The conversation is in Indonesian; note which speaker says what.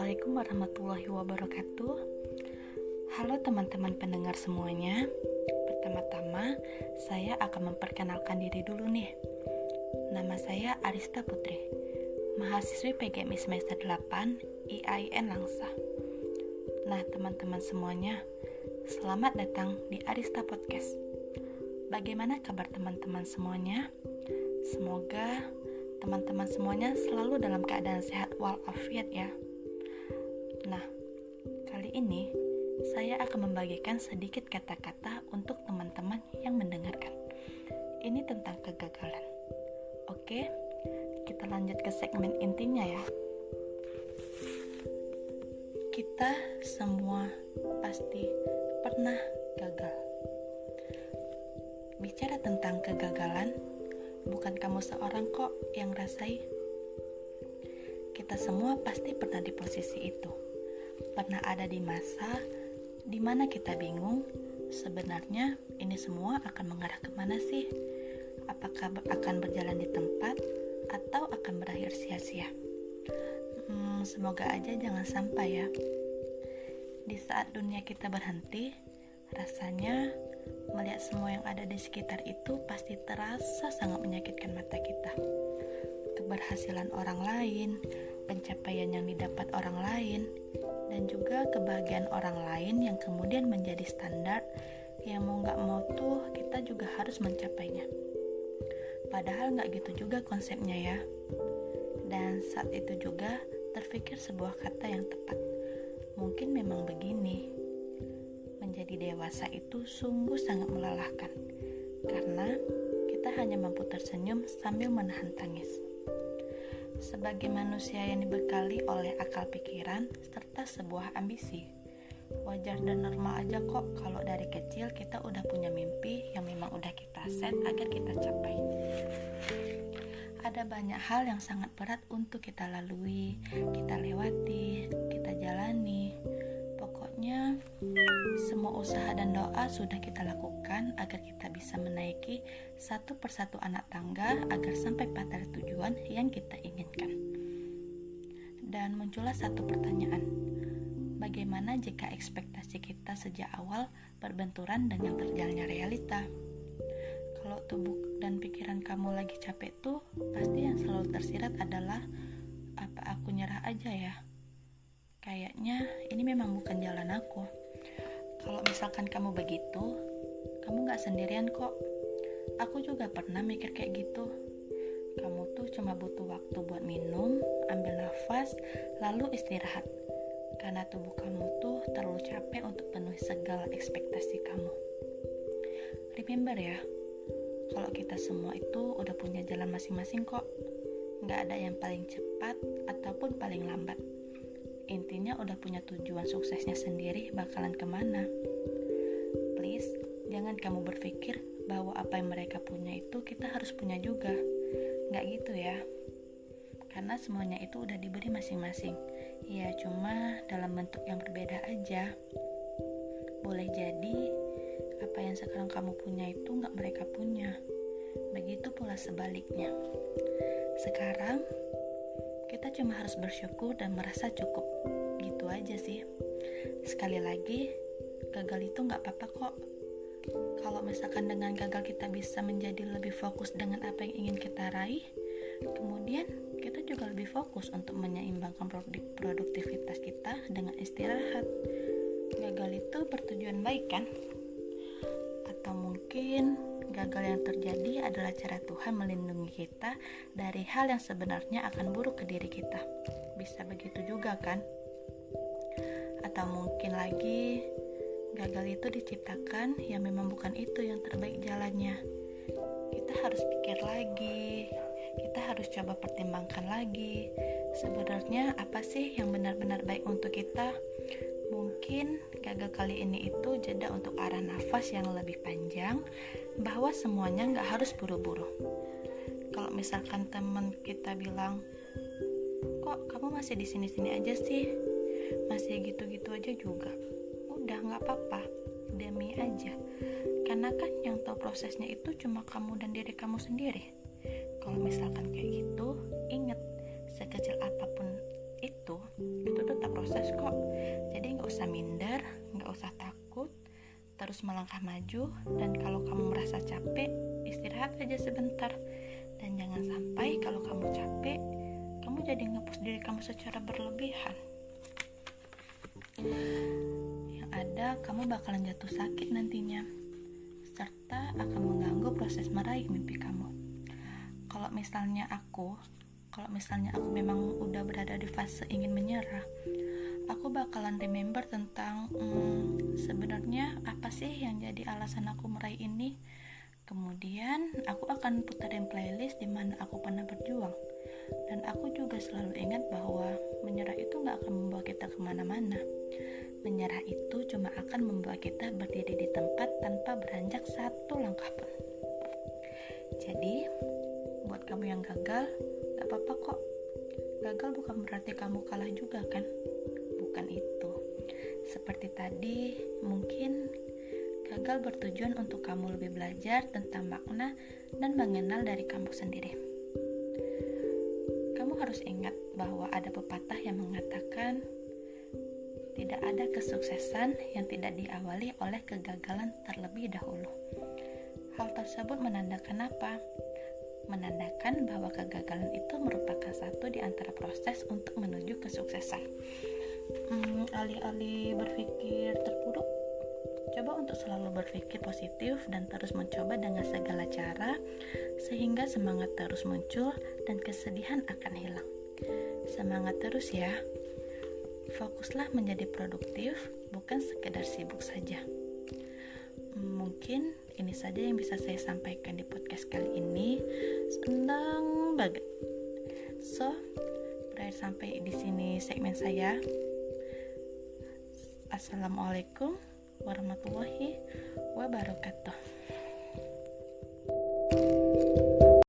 Speaker 1: Assalamualaikum warahmatullahi wabarakatuh. Halo teman-teman pendengar semuanya. Pertama-tama, saya akan memperkenalkan diri dulu nih. Nama saya Arista Putri, mahasiswi PGMI semester 8 IAIN Langsa. Nah, teman-teman semuanya, selamat datang di Arista Podcast. Bagaimana kabar teman-teman semuanya? Semoga teman-teman semuanya selalu dalam keadaan sehat walafiat ya. Nah, kali ini saya akan membagikan sedikit kata-kata untuk teman-teman yang mendengarkan. Ini tentang kegagalan. Oke, kita lanjut ke segmen intinya ya. Kita semua pasti pernah gagal. Bicara tentang kegagalan, bukan kamu seorang kok yang rasai. Kita semua pasti pernah di posisi itu. Pernah ada di masa di mana kita bingung, sebenarnya ini semua akan mengarah kemana sih? Apakah akan berjalan di tempat atau akan berakhir sia-sia? Semoga aja jangan sampai ya. Di saat dunia kita berhenti, rasanya melihat semua yang ada di sekitar itu pasti terasa sangat menyakitkan mata kita. Keberhasilan orang lain, pencapaian yang didapat orang lain, dan juga kebahagiaan orang lain yang kemudian menjadi standar yang mau gak mau tuh kita juga harus mencapainya. Padahal gak gitu juga konsepnya ya. Dan saat itu juga terpikir sebuah kata yang tepat. Mungkin memang begini. Menjadi dewasa itu sungguh sangat melelahkan, karena kita hanya mampu tersenyum sambil menahan tangis. Sebagai manusia yang dibekali oleh akal pikiran serta sebuah ambisi, wajar dan normal aja kok kalau dari kecil kita udah punya mimpi yang memang udah kita set agar kita capai. Ada banyak hal yang sangat berat untuk kita lalui, kita lewati, kita jalani. Pokoknya semua usaha dan doa sudah kita lakukan agar kita bisa menaiki satu persatu anak tangga agar sampai pada tujuan yang kita inginkan. Dan muncullah satu pertanyaan, bagaimana jika ekspektasi kita sejak awal berbenturan dengan terjalnya realita? Kalau tubuh dan pikiran kamu lagi capek tuh, pasti yang selalu tersirat adalah, apa aku nyerah aja ya? Kayaknya ini memang bukan jalan aku. Kalau misalkan kamu begitu, kamu gak sendirian kok. Aku juga pernah mikir kayak gitu. Kamu tuh cuma butuh waktu buat minum, ambil nafas, lalu istirahat. Karena tubuh kamu tuh terlalu capek untuk penuhi segala ekspektasi kamu. Remember ya, kalau kita semua itu udah punya jalan masing-masing kok. Gak ada yang paling cepat ataupun paling lambat. Intinya udah punya tujuan suksesnya sendiri bakalan kemana. Please, jangan kamu berpikir bahwa apa yang mereka punya itu kita harus punya juga. Nggak gitu ya. Karena semuanya itu udah diberi masing-masing. Ya cuma dalam bentuk yang berbeda aja. Boleh jadi apa yang sekarang kamu punya itu nggak mereka punya. Begitu pula sebaliknya. Sekarang kita cuma harus bersyukur dan merasa cukup. Gitu aja sih. Sekali lagi, gagal itu gak apa-apa kok. Kalau misalkan dengan gagal kita bisa menjadi lebih fokus dengan apa yang ingin kita raih, kemudian kita juga lebih fokus untuk menyeimbangkan produktivitas kita dengan istirahat. Gagal itu bertujuan baik kan? Atau mungkin gagal yang terjadi adalah cara Tuhan melindungi kita dari hal yang sebenarnya akan buruk ke diri kita. Bisa begitu juga kan? Atau mungkin lagi gagal itu diciptakan yang memang bukan itu yang terbaik jalannya. Kita harus pikir lagi, kita harus coba pertimbangkan lagi. Sebenarnya apa sih yang benar-benar baik untuk kita? Mungkin gagal kali ini itu jeda untuk arah nafas yang lebih panjang, bahwa semuanya gak harus buru-buru. Kalau misalkan teman kita bilang, kok kamu masih di sini-sini aja sih, masih gitu-gitu aja juga, udah gak apa-apa, demi aja. Karena kan yang tahu prosesnya itu cuma kamu dan diri kamu sendiri. Kalau misalkan kayak gitu, ingat, sekecil apapun itu tetap proses kok. Jadi nggak usah minder, nggak usah takut, terus melangkah maju. Dan kalau kamu merasa capek, istirahat aja sebentar. Dan jangan sampai kalau kamu capek, kamu jadi nge-push diri kamu secara berlebihan. Yang ada kamu bakalan jatuh sakit nantinya, serta akan mengganggu proses meraih mimpi kamu. Kalau misalnya aku memang udah berada di fase ingin menyerah, aku bakalan remember tentang sebenarnya apa sih yang jadi alasan aku meraih ini. Kemudian aku akan putarin playlist di mana aku pernah berjuang. Dan aku juga selalu ingat bahwa menyerah itu gak akan membawa kita kemana-mana. Menyerah itu cuma akan membawa kita berdiri di tempat tanpa beranjak satu langkah pun. Jadi, buat kamu yang gagal, gak apa-apa kok. Gagal bukan berarti kamu kalah juga kan? Bukan itu. Seperti tadi, mungkin gagal bertujuan untuk kamu lebih belajar tentang makna dan mengenal dari kamu sendiri. Kamu harus ingat bahwa ada pepatah yang mengatakan tidak ada kesuksesan yang tidak diawali oleh kegagalan terlebih dahulu. Hal tersebut menandakan apa? Menandakan bahwa kegagalan itu merupakan satu di antara proses untuk menuju kesuksesan. Alih-alih berpikir terpuruk, coba untuk selalu berpikir positif dan terus mencoba dengan segala cara sehingga semangat terus muncul dan kesedihan akan hilang. Semangat terus ya. Fokuslah menjadi produktif, bukan sekedar sibuk saja. Mungkin ini saja yang bisa saya sampaikan di podcast kali ini. Senang banget. So, berakhir sampai di sini segmen saya. Assalamualaikum warahmatullahi wabarakatuh.